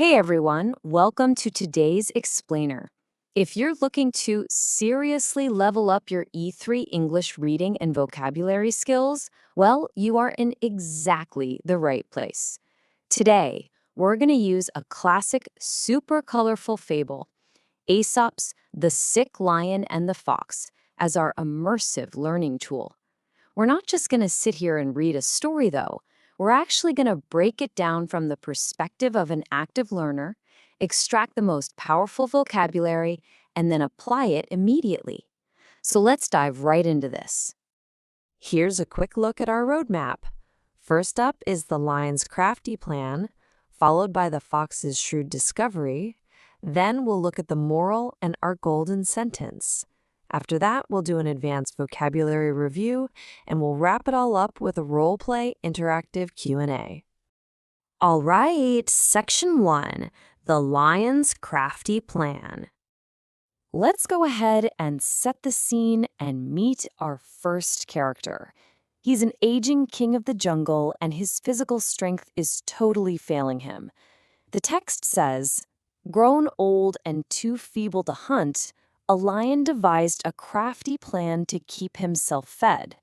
Hey everyone, welcome to today's explainer. If you're looking to seriously level up your E3 English reading and vocabulary skills, well, you are in exactly the right place. Today, we're going to use a classic, super colorful fable, Aesop's The Sick Lion and the Fox, as our immersive learning tool. We're not just going to sit here and read a story, though. We're actually going to break it down from the perspective of an active learner, extract the most powerful vocabulary, and then apply it immediately. So let's dive right into this. Here's a quick look at our roadmap. First up is the lion's crafty plan, followed by the fox's shrewd discovery. Then we'll look at the moral and our golden sentence. After that, we'll do an advanced vocabulary review, and we'll wrap it all up with a role-play interactive Q&A. All right, Section 1, the lion's crafty plan. Let's go ahead and set the scene and meet our first character. He's an aging king of the jungle, and his physical strength is totally failing him. The text says, "Grown old and too feeble to hunt, a lion devised a crafty plan to keep himself fed."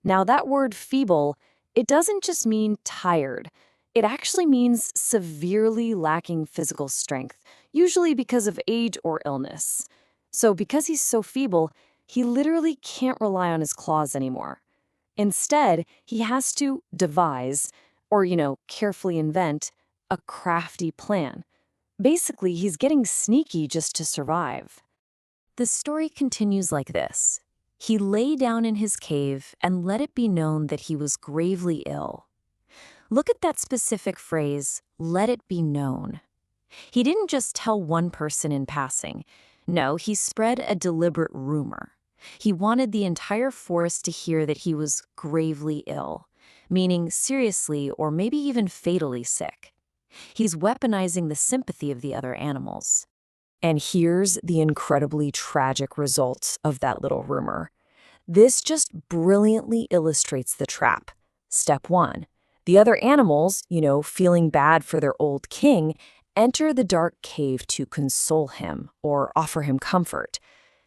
Now, that word feeble, it doesn't just mean tired. It actually means severely lacking physical strength, usually because of age or illness. So because he's so feeble, he literally can't rely on his claws anymore. Instead, he has to devise, or, carefully invent, a crafty plan. Basically, he's getting sneaky just to survive. The story continues like this. He lay down in his cave and let it be known that he was gravely ill. Look at that specific phrase, let it be known. He didn't just tell one person in passing. No, he spread a deliberate rumor. He wanted the entire forest to hear that he was gravely ill, meaning seriously or maybe even fatally sick. He's weaponizing the sympathy of the other animals. And here's the incredibly tragic results of that little rumor. This just brilliantly illustrates the trap. Step 1. The other animals, feeling bad for their old king, enter the dark cave to console him or offer him comfort.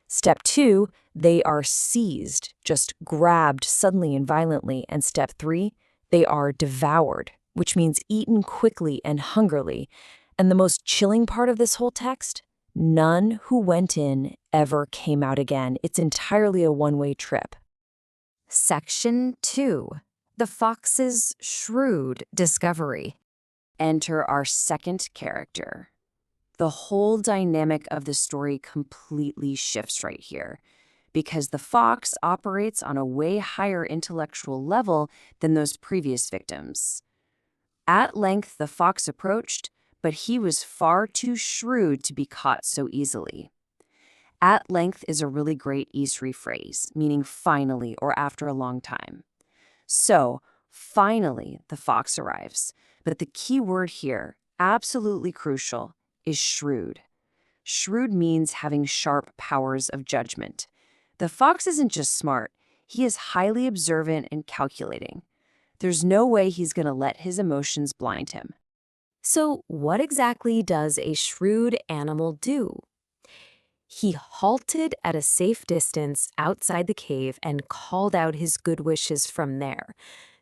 Step 2, they are seized, just grabbed suddenly and violently. And step 3, they are devoured, which means eaten quickly and hungrily. And the most chilling part of this whole text? None who went in ever came out again. It's entirely a one-way trip. Section 2. The fox's shrewd discovery. Enter our second character. The whole dynamic of the story completely shifts right here, because the fox operates on a way higher intellectual level than those previous victims. At length, the fox approached, but he was far too shrewd to be caught so easily. At length is a really great E3 phrase, meaning finally or after a long time. So, finally, the fox arrives. But the key word here, absolutely crucial, is shrewd. Shrewd means having sharp powers of judgment. The fox isn't just smart, he is highly observant and calculating. There's no way he's going to let his emotions blind him. So what exactly does a shrewd animal do? He halted at a safe distance outside the cave and called out his good wishes from there.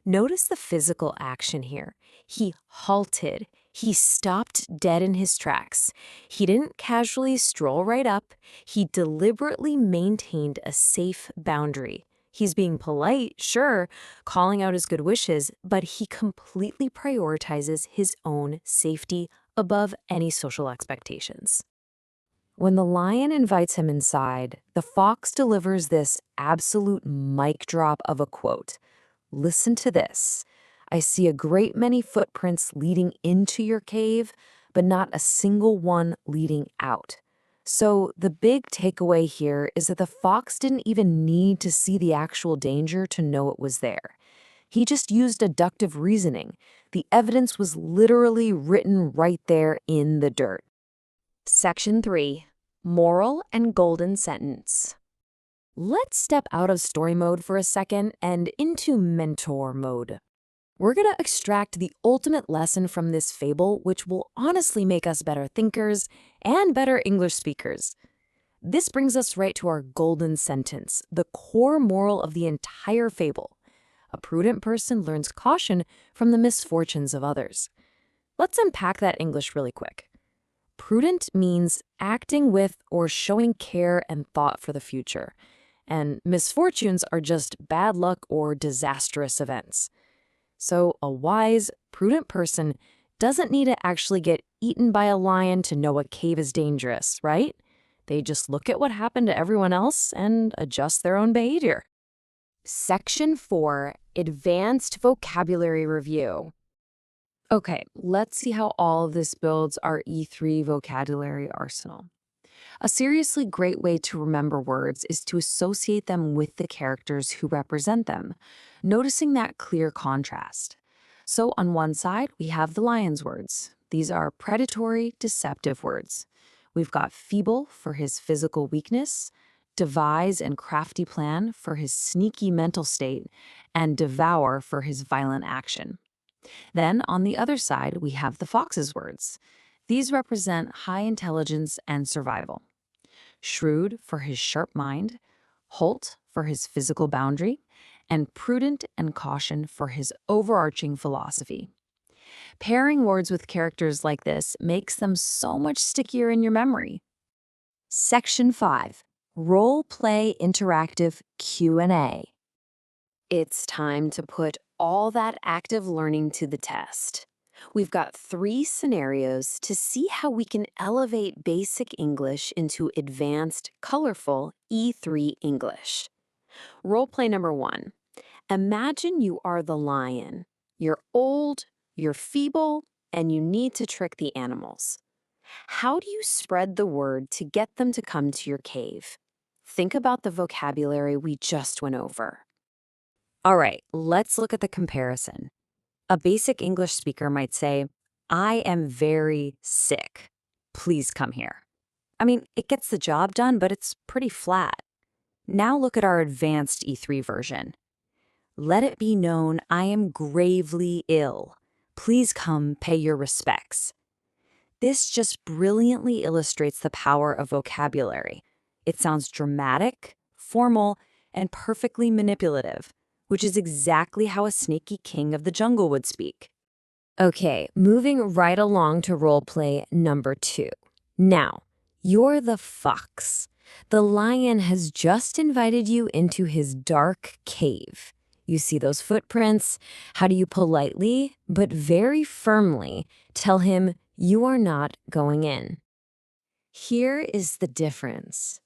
Notice the physical action here. He halted. He stopped dead in his tracks. He didn't casually stroll right up. He deliberately maintained a safe boundary. He's being polite, sure, calling out his good wishes, but he completely prioritizes his own safety above any social expectations. When the lion invites him inside, the fox delivers this absolute mic drop of a quote. Listen to this. "I see a great many footprints leading into your cave, but not a single one leading out." So the big takeaway here is that the fox didn't even need to see the actual danger to know it was there. He just used deductive reasoning. The evidence was literally written right there in the dirt. Section 3. Moral and golden sentence. Let's step out of story mode for a second and into mentor mode. We're going to extract the ultimate lesson from this fable, which will honestly make us better thinkers and better English speakers. This brings us right to our golden sentence, the core moral of the entire fable. A prudent person learns caution from the misfortunes of others. Let's unpack that English really quick. Prudent means acting with or showing care and thought for the future. And misfortunes are just bad luck or disastrous events. So a wise, prudent person doesn't need to actually get eaten by a lion to know a cave is dangerous, right? They just look at what happened to everyone else and adjust their own behavior. Section 4, Advanced Vocabulary Review. Okay, let's see how all of this builds our E3 vocabulary arsenal. A seriously great way to remember words is to associate them with the characters who represent them, noticing that clear contrast. So on one side, we have the lion's words. These are predatory, deceptive words. We've got feeble for his physical weakness, devise and crafty plan for his sneaky mental state, and devour for his violent action. Then on the other side, we have the fox's words. These represent high intelligence and survival. Shrewd for his sharp mind, halt for his physical boundary, and prudent and caution for his overarching philosophy. Pairing words with characters like this makes them so much stickier in your memory. Section 5, Role Play Interactive Q&A. It's time to put all that active learning to the test. We've got 3 scenarios to see how we can elevate basic English into advanced, colorful E3 English. Role play number 1. Imagine you are the lion. You're old, you're feeble, and you need to trick the animals. How do you spread the word to get them to come to your cave? Think about the vocabulary we just went over. All right, let's look at the comparison. A basic English speaker might say, I am very sick. Please come here. I mean, it gets the job done, but it's pretty flat. Now look at our advanced E3 version. Let it be known I am gravely ill. Please come pay your respects. This just brilliantly illustrates the power of vocabulary. It sounds dramatic, formal, and perfectly manipulative, which is exactly how a sneaky king of the jungle would speak. Okay, moving right along to role play number 2. Now, you're the fox. The lion has just invited you into his dark cave. You see those footprints? How do you politely, but very firmly, tell him you are not going in? Here is the difference.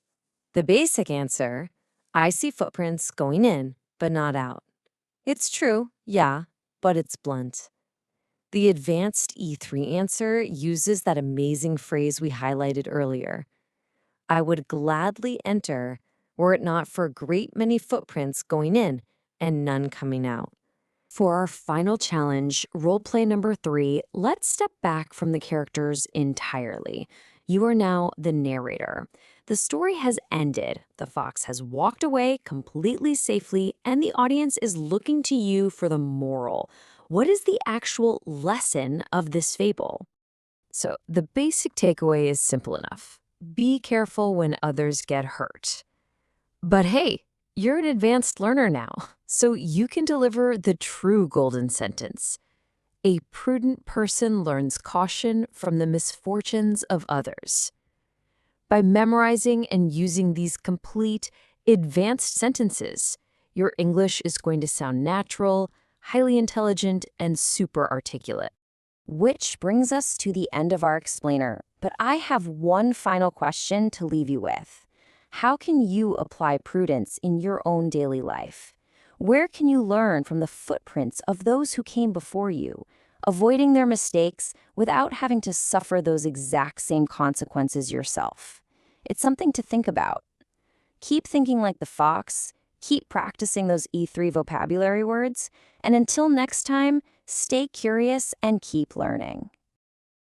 The basic answer, I see footprints going in, but not out. It's true, yeah, but it's blunt. The advanced E3 answer uses that amazing phrase we highlighted earlier. I would gladly enter were it not for a great many footprints going in and none coming out. For our final challenge, role play number 3, let's step back from the characters entirely. You are now the narrator. The story has ended. The fox has walked away completely safely, and the audience is looking to you for the moral. What is the actual lesson of this fable? So the basic takeaway is simple enough. Be careful when others get hurt. But hey, you're an advanced learner now, so you can deliver the true golden sentence. A prudent person learns caution from the misfortunes of others. By memorizing and using these complete, advanced sentences, your English is going to sound natural, highly intelligent, and super articulate. Which brings us to the end of our explainer, but I have one final question to leave you with. How can you apply prudence in your own daily life? Where can you learn from the footprints of those who came before you, avoiding their mistakes without having to suffer those exact same consequences yourself? It's something to think about. Keep thinking like the fox, keep practicing those E3 vocabulary words, and until next time, stay curious and keep learning.